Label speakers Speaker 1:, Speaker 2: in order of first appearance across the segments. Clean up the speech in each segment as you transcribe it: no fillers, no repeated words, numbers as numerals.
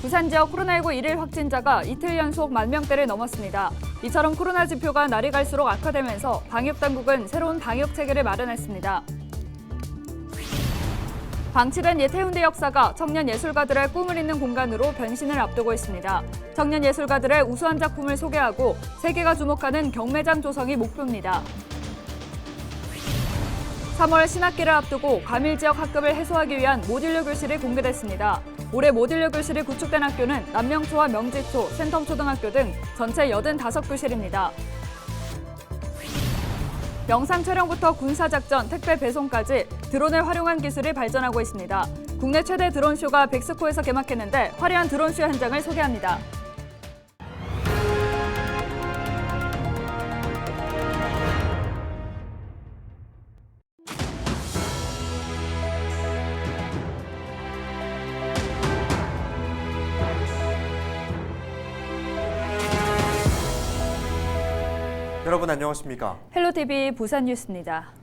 Speaker 1: 부산 지역 코로나19 일일 확진자가 이틀 연속 10,000명대를 넘었습니다. 이처럼 코로나 지표가 날이 갈수록 악화되면서 방역당국은 새로운 방역 체계를 마련했습니다. 방치된 옛 해운대 역사가 청년 예술가들의 꿈을 잇는 공간으로 변신을 앞두고 있습니다. 청년 예술가들의 우수한 작품을 소개하고 세계가 주목하는 경매장 조성이 목표입니다. 3월 신학기를 앞두고 과밀 지역 학급을 해소하기 위한 모듈러 교실이 공개됐습니다. 올해 모듈러 교실이 구축된 학교는 남명초와 명지초, 센텀초등학교 등 전체 85교실입니다. 영상 촬영부터 군사작전, 택배 배송까지 드론을 활용한 기술이 발전하고 있습니다. 국내 최대 드론쇼가 백스코에서 개막했는데 화려한 드론쇼 현장을 소개합니다.
Speaker 2: 여러분 안녕하십니까?
Speaker 1: 헬로TV 부산 뉴스입니다.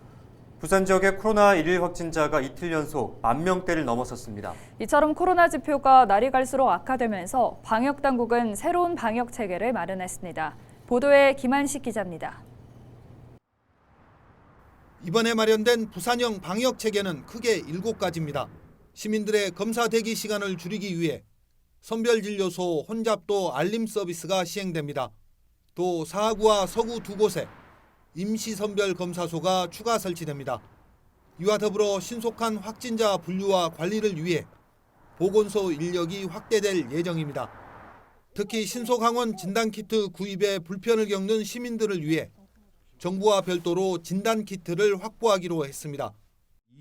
Speaker 2: 부산 지역의 코로나 일일 확진자가 이틀 연속 10,000명대를 넘어섰습니다.
Speaker 1: 이처럼 코로나 지표가 날이 갈수록 악화되면서 방역당국은 새로운 방역 체계를 마련했습니다. 보도에 김한식 기자입니다.
Speaker 3: 이번에 마련된 부산형 방역 체계는 크게 7가지입니다. 시민들의 검사 대기 시간을 줄이기 위해 선별진료소 혼잡도 알림 서비스가 시행됩니다. 또 사하구와 서구 두 곳에 임시선별검사소가 추가 설치됩니다. 이와 더불어 신속한 확진자 분류와 관리를 위해 보건소 인력이 확대될 예정입니다. 특히 신속항원 진단키트 구입에 불편을 겪는 시민들을 위해 정부와 별도로 진단키트를 확보하기로 했습니다.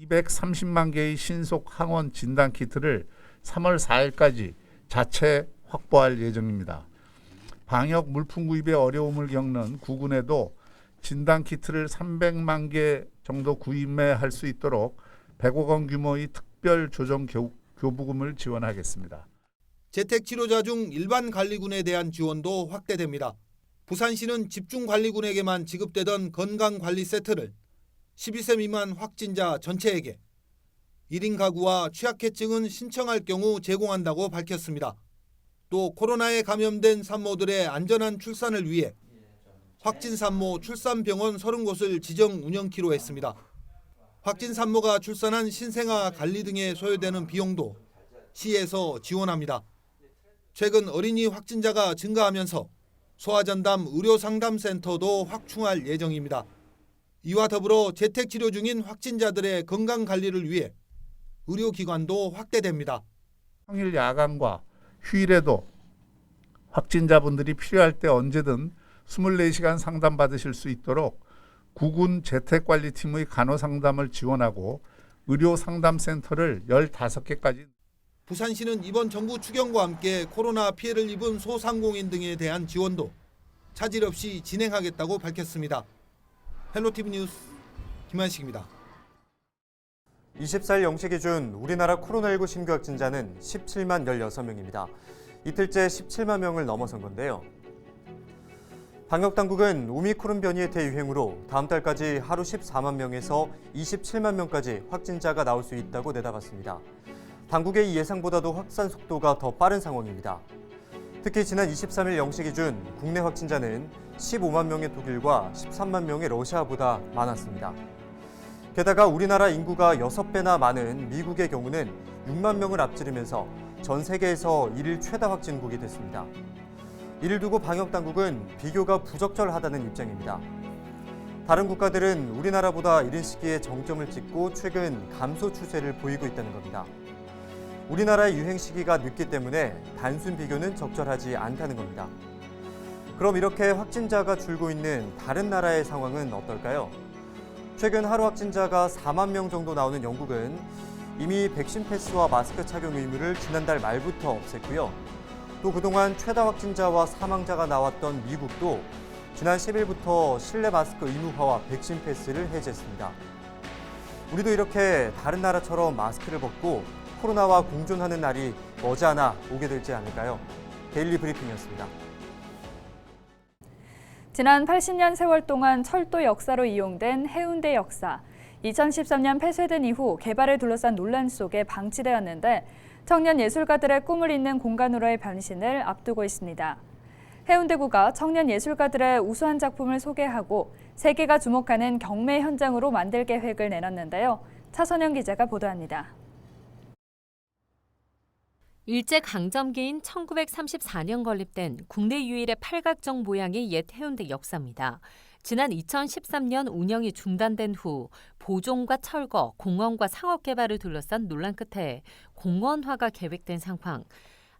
Speaker 4: 230만 개의 신속 항원 진단키트를 3월 4일까지 자체 확보할 예정입니다. 방역 물품 구입에 어려움을 겪는 구군에도 진단키트를 300만 개 정도 구입할 수 있도록 100억 원 규모의 특별 조정 교부금을 지원하겠습니다.
Speaker 3: 재택치료자 중 일반 관리군에 대한 지원도 확대됩니다. 부산시는 집중관리군에게만 지급되던 건강관리 세트를 12세 미만 확진자 전체에게 1인 가구와 취약계층은 신청할 경우 제공한다고 밝혔습니다. 또 코로나에 감염된 산모들의 안전한 출산을 위해 확진 산모 출산병원 30곳을 지정 운영키로 했습니다. 확진 산모가 출산한 신생아 관리 등에 소요되는 비용도 시에서 지원합니다. 최근 어린이 확진자가 증가하면서 소아전담 의료상담센터도 확충할 예정입니다. 이와 더불어 재택치료 중인 확진자들의 건강관리를 위해 의료기관도 확대됩니다.
Speaker 4: 평일 야간과 휴일에도 확진자분들이 필요할 때 언제든 24시간 상담받으실 수 있도록 구군 재택관리팀의 간호상담을 지원하고 의료상담센터를 15개까지.
Speaker 3: 부산시는 이번 정부 추경과 함께 코로나 피해를 입은 소상공인 등에 대한 지원도 차질 없이 진행하겠다고 밝혔습니다. 헬로TV 뉴스 김한식입니다.
Speaker 2: 24일 0시 기준 우리나라 코로나19 신규 확진자는 17만 16명입니다. 이틀째 17만 명을 넘어선 건데요. 방역당국은 오미크론 변이의 대유행으로 다음 달까지 하루 14만 명에서 27만 명까지 확진자가 나올 수 있다고 내다봤습니다. 당국의 이 예상보다도 확산 속도가 더 빠른 상황입니다. 특히 지난 23일 0시 기준 국내 확진자는 15만 명의 독일과 13만 명의 러시아보다 많았습니다. 게다가 우리나라 인구가 6배나 많은 미국의 경우는 6만 명을 앞지르면서 전 세계에서 일일 최다 확진국이 됐습니다. 이를 두고 방역당국은 비교가 부적절하다는 입장입니다. 다른 국가들은 우리나라보다 이른 시기에 정점을 찍고 최근 감소 추세를 보이고 있다는 겁니다. 우리나라의 유행 시기가 늦기 때문에 단순 비교는 적절하지 않다는 겁니다. 그럼 이렇게 확진자가 줄고 있는 다른 나라의 상황은 어떨까요? 최근 하루 확진자가 4만 명 정도 나오는 영국은 이미 백신 패스와 마스크 착용 의무를 지난달 말부터 없앴고요. 또 그동안 최다 확진자와 사망자가 나왔던 미국도 지난 10일부터 실내 마스크 의무화와 백신 패스를 해제했습니다. 우리도 이렇게 다른 나라처럼 마스크를 벗고 코로나와 공존하는 날이 머지않아 오게 되지 않을까요? 데일리 브리핑이었습니다.
Speaker 1: 지난 80년 세월 동안 철도 역사로 이용된 해운대 역사. 2013년 폐쇄된 이후 개발을 둘러싼 논란 속에 방치되었는데 청년 예술가들의 꿈을 잇는 공간으로의 변신을 앞두고 있습니다. 해운대구가 청년 예술가들의 우수한 작품을 소개하고 세계가 주목하는 경매 현장으로 만들 계획을 내놨는데요. 차선영 기자가 보도합니다.
Speaker 5: 일제강점기인 1934년 건립된 국내 유일의 팔각정 모양의 옛 해운대 역사입니다. 지난 2013년 운영이 중단된 후 보존과 철거, 공원과 상업 개발을 둘러싼 논란 끝에 공원화가 계획된 상황.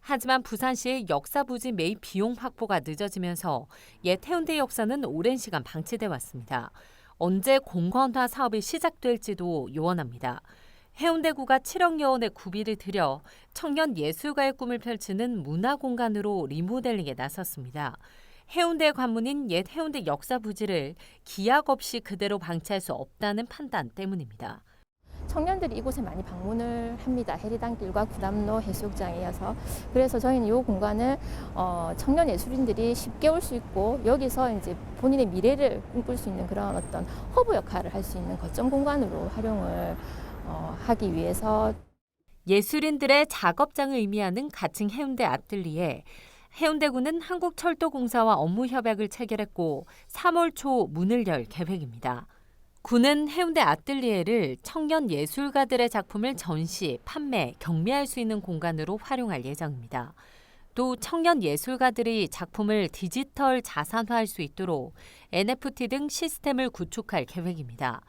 Speaker 5: 하지만 부산시의 역사 부지 매입 비용 확보가 늦어지면서 옛 해운대 역사는 오랜 시간 방치돼 왔습니다. 언제 공원화 사업이 시작될지도 요원합니다. 해운대구가 7억여 원의 구비를 들여 청년 예술가의 꿈을 펼치는 문화공간으로 리모델링에 나섰습니다. 해운대 관문인 옛 해운대 역사 부지를 기약 없이 그대로 방치할 수 없다는 판단 때문입니다.
Speaker 6: 청년들이 이곳에 많이 방문을 합니다. 해리단길과 구담로 해수욕장이어서. 그래서 저희는 이 공간을 청년 예술인들이 쉽게 올 수 있고 여기서 이제 본인의 미래를 꿈꿀 수 있는 그런 어떤 허브 역할을 할 수 있는 거점 공간으로 활용을 하기 위해서.
Speaker 5: 예술인들의 작업장을 의미하는 가칭 해운대 아틀리에. 해운대구는 한국철도공사와 업무 협약을 체결했고 3월 초 문을 열 계획입니다. 구는 해운대 아틀리에를 청년 예술가들의 작품을 전시, 판매, 경매할 수 있는 공간으로 활용할 예정입니다. 또 청년 예술가들이 작품을 디지털 자산화할 수 있도록 NFT 등 시스템을 구축할 계획입니다.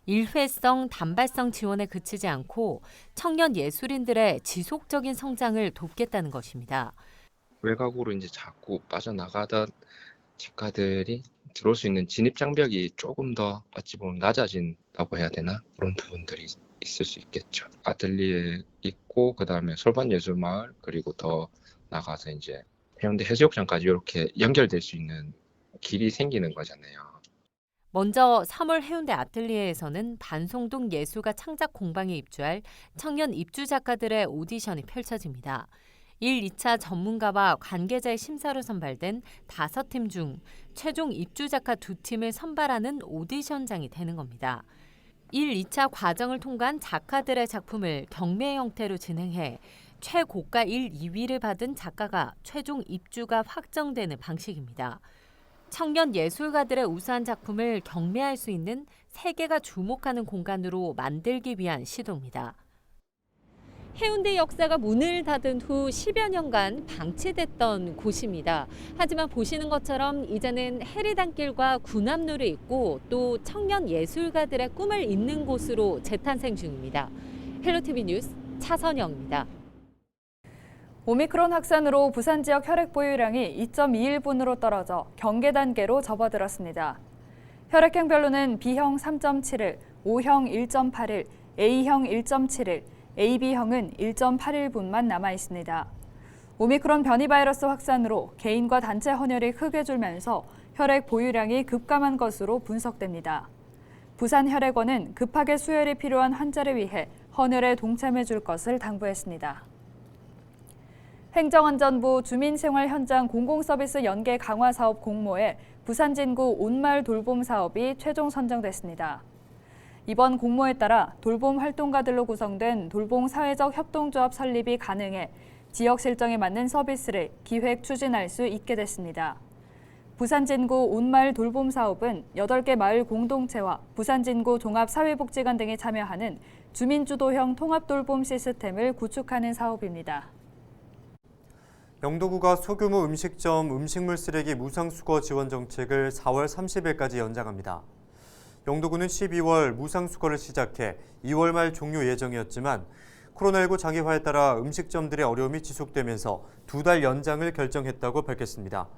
Speaker 5: 일회성, 단발성 지원에 그치지 않고 청년 예술인들의 지속적인 성장을 돕겠다는 것입니다.
Speaker 7: 외곽으로 이제 자꾸 빠져나가던 작가들이 들어올 수 있는 진입 장벽이 조금 더 어찌 보면 낮아진다고 해야 되나? 그런 부분들이 있을 수 있겠죠. 아틀리에 있고 그다음에 솔반예술마을 그리고 더 나가서 이제 해운대 해수욕장까지 이렇게 연결될 수 있는 길이 생기는 거잖아요.
Speaker 5: 먼저 3월 해운대 아틀리에에서는 반송동 예술가 창작 공방에 입주할 청년 입주 작가들의 오디션이 펼쳐집니다. 1, 2차 전문가와 관계자의 심사로 선발된 5팀 중 최종 입주 작가 2팀을 선발하는 오디션장이 되는 겁니다. 1, 2차 과정을 통과한 작가들의 작품을 경매 형태로 진행해 최고가 1, 2위를 받은 작가가 최종 입주가 확정되는 방식입니다. 청년 예술가들의 우수한 작품을 경매할 수 있는 세계가 주목하는 공간으로 만들기 위한 시도입니다. 해운대 역사가 문을 닫은 후 10여 년간 방치됐던 곳입니다. 하지만 보시는 것처럼 이제는 해리단길과 구남로를 잇고 또 청년 예술가들의 꿈을 잇는 곳으로 재탄생 중입니다. 헬로티비 뉴스 차선영입니다.
Speaker 1: 오미크론 확산으로 부산 지역 혈액 보유량이 2.21분으로 떨어져 경계 단계로 접어들었습니다. 혈액형별로는 B형 3.71, O형 1.81, A형 1.71, AB형은 1.81분만 남아 있습니다. 오미크론 변이 바이러스 확산으로 개인과 단체 헌혈이 크게 줄면서 혈액 보유량이 급감한 것으로 분석됩니다. 부산혈액원은 급하게 수혈이 필요한 환자를 위해 헌혈에 동참해 줄 것을 당부했습니다. 행정안전부 주민생활 현장 공공서비스 연계 강화 사업 공모에 부산진구 온마을 돌봄 사업이 최종 선정됐습니다. 이번 공모에 따라 돌봄 활동가들로 구성된 돌봄 사회적 협동조합 설립이 가능해 지역 실정에 맞는 서비스를 기획 추진할 수 있게 됐습니다. 부산진구 온마을 돌봄 사업은 8개 마을 공동체와 부산진구 종합사회복지관 등이 참여하는 주민주도형 통합돌봄 시스템을 구축하는 사업입니다.
Speaker 2: 영도구가 소규모 음식점 음식물 쓰레기 무상수거 지원 정책을 4월 30일까지 연장합니다. 영도구는 12월 무상수거를 시작해 2월 말 종료 예정이었지만 코로나19 장기화에 따라 음식점들의 어려움이 지속되면서 2달 연장을 결정했다고 밝혔습니다.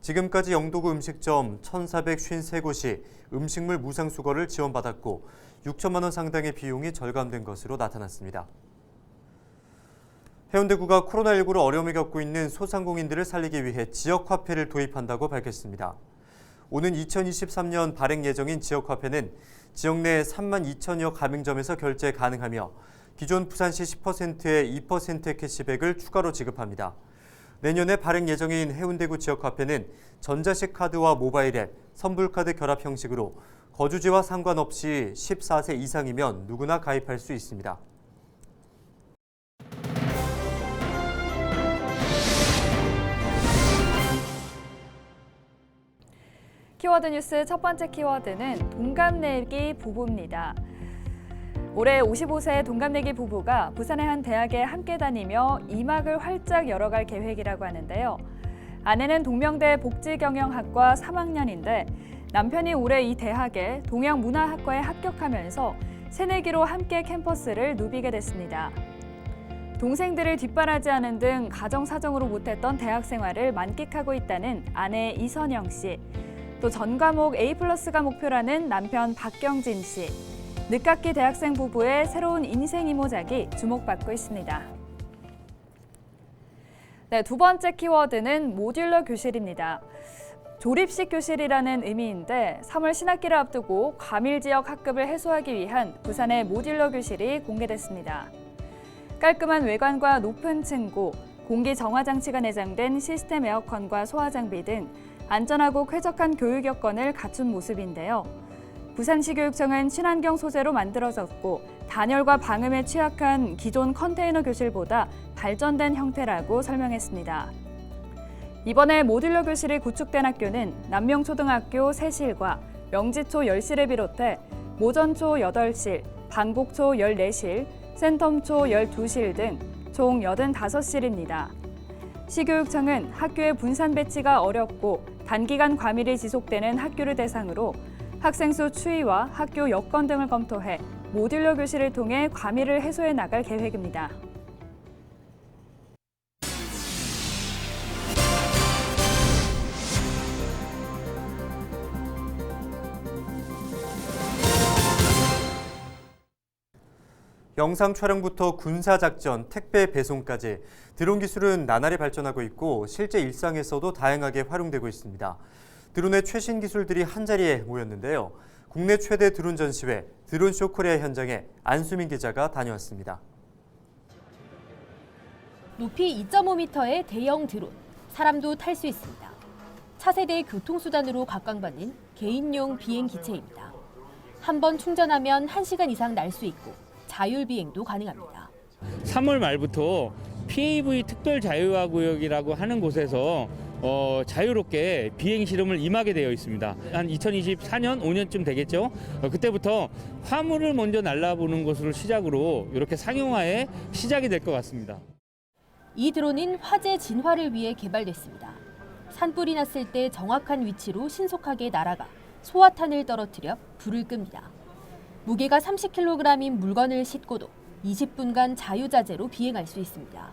Speaker 2: 지금까지 영도구 음식점 1,453곳이 음식물 무상수거를 지원받았고 6천만 원 상당의 비용이 절감된 것으로 나타났습니다. 해운대구가 코로나19로 어려움을 겪고 있는 소상공인들을 살리기 위해 지역화폐를 도입한다고 밝혔습니다. 오는 2023년 발행 예정인 지역화폐는 지역 내 3만 2천여 가맹점에서 결제 가능하며 기존 부산시 10%의 2% 캐시백을 추가로 지급합니다. 내년에 발행 예정인 해운대구 지역화폐는 전자식 카드와 모바일 앱, 선불카드 결합 형식으로 거주지와 상관없이 14세 이상이면 누구나 가입할 수 있습니다.
Speaker 1: 키워드 뉴스 첫 번째 키워드는 동갑내기 부부입니다. 올해 55세 동갑내기 부부가 부산의 한 대학에 함께 다니며 이막을 활짝 열어갈 계획이라고 하는데요. 아내는 동명대 복지경영학과 3학년인데 남편이 올해 이 대학에 동양문화학과에 합격하면서 새내기로 함께 캠퍼스를 누비게 됐습니다. 동생들을 뒷바라지하는 등 가정 사정으로 못했던 대학 생활을 만끽하고 있다는 아내 이선영 씨, 또 전 과목 A+가 목표라는 남편 박경진 씨, 늦깎이 대학생 부부의 새로운 인생 이모작이 주목받고 있습니다. 네, 두 번째 키워드는 모듈러 교실입니다. 조립식 교실이라는 의미인데 3월 신학기를 앞두고 과밀 지역 학급을 해소하기 위한 부산의 모듈러 교실이 공개됐습니다. 깔끔한 외관과 높은 층고, 공기 정화 장치가 내장된 시스템 에어컨과 소화 장비 등 안전하고 쾌적한 교육 여건을 갖춘 모습인데요. 부산시교육청은 친환경 소재로 만들어졌고 단열과 방음에 취약한 기존 컨테이너 교실보다 발전된 형태라고 설명했습니다. 이번에 모듈러 교실이 구축된 학교는 남명초등학교 3실과 명지초 10실을 비롯해 모전초 8실, 방곡초 14실, 센텀초 12실 등 총 85실입니다. 시교육청은 학교의 분산 배치가 어렵고 단기간 과밀이 지속되는 학교를 대상으로 학생 수 추이와 학교 여건 등을 검토해 모듈러 교실을 통해 과밀을 해소해 나갈 계획입니다.
Speaker 2: 영상 촬영부터 군사작전, 택배 배송까지 드론 기술은 나날이 발전하고 있고 실제 일상에서도 다양하게 활용되고 있습니다. 드론의 최신 기술들이 한자리에 모였는데요. 국내 최대 드론 전시회 드론쇼 코리아 현장에 안수민 기자가 다녀왔습니다.
Speaker 8: 높이 2.5m의 대형 드론, 사람도 탈 수 있습니다. 차세대 교통수단으로 각광받는 개인용 비행 기체입니다. 한 번 충전하면 1시간 이상 날 수 있고 자율비행도 가능합니다.
Speaker 9: 3월 말부터 PAV 특별 자유화 구역이라고 하는 곳에서 자유롭게 비행 실험을 임하게 되어 있습니다. 한 2024년, 5년쯤 되겠죠. 그때부터 화물을 먼저 날라보는 것으로 시작으로 이렇게 상용화에 시작이 될 것 같습니다.
Speaker 8: 이 드론은 화재 진화를 위해 개발됐습니다. 산불이 났을 때 정확한 위치로 신속하게 날아가 소화탄을 떨어뜨려 불을 끕니다. 무게가 30kg인 물건을 싣고도 20분간 자유자재로 비행할 수 있습니다.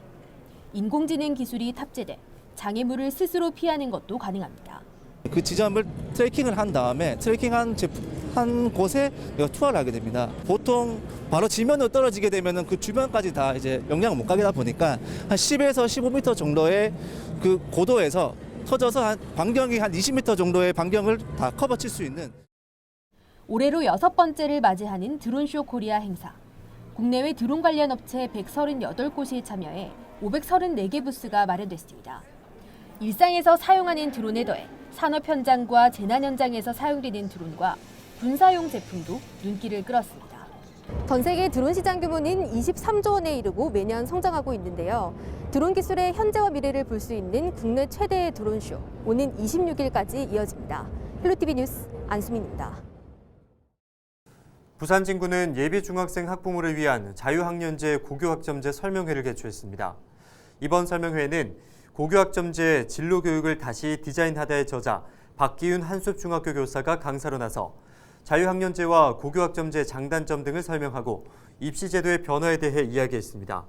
Speaker 8: 인공지능 기술이 탑재돼 장애물을 스스로 피하는 것도 가능합니다.
Speaker 10: 그 지점을 트래킹을 한 다음에 트래킹한 한 곳에 투하를 하게 됩니다. 보통 바로 지면으로 떨어지게 되면 그 주변까지 다 이제 영향을 못 가게 다 보니까 한 10에서 15m 정도의 그 고도에서 터져서 한 반경이 한 20m 정도의 반경을 다 커버칠 수 있는.
Speaker 8: 올해로 6번째를 맞이하는 드론쇼 코리아 행사. 국내외 드론 관련 업체 138곳이 참여해 534개 부스가 마련됐습니다. 일상에서 사용하는 드론에 더해 산업 현장과 재난 현장에서 사용되는 드론과 군사용 제품도 눈길을 끌었습니다.
Speaker 11: 전 세계 드론 시장 규모는 23조 원에 이르고 매년 성장하고 있는데요. 드론 기술의 현재와 미래를 볼 수 있는 국내 최대의 드론쇼. 오는 26일까지 이어집니다. 헬로티비 뉴스 안수민입니다.
Speaker 2: 부산 진구는 예비 중학생 학부모를 위한 자유학년제 고교학점제 설명회를 개최했습니다. 이번 설명회에는 고교학점제 진로교육을 다시 디자인하다의 저자 박기윤 한숲중학교 교사가 강사로 나서 자유학년제와 고교학점제 장단점 등을 설명하고 입시제도의 변화에 대해 이야기했습니다.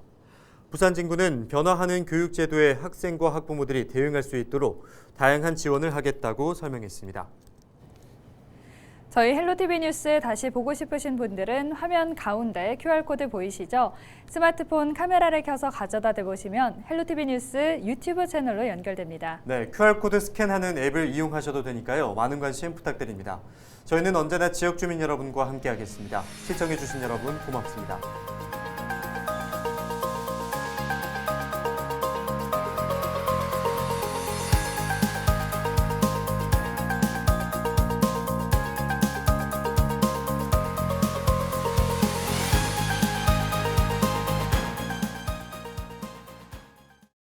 Speaker 2: 부산 진구는 변화하는 교육제도에 학생과 학부모들이 대응할 수 있도록 다양한 지원을 하겠다고 설명했습니다.
Speaker 1: 저희 헬로티비 뉴스 다시 보고 싶으신 분들은 화면 가운데 QR코드 보이시죠? 스마트폰 카메라를 켜서 가져다 대보시면 헬로티비 뉴스 유튜브 채널로 연결됩니다.
Speaker 2: 네, QR코드 스캔하는 앱을 이용하셔도 되니까요. 많은 관심 부탁드립니다. 저희는 언제나 지역 주민 여러분과 함께하겠습니다. 시청해주신 여러분 고맙습니다.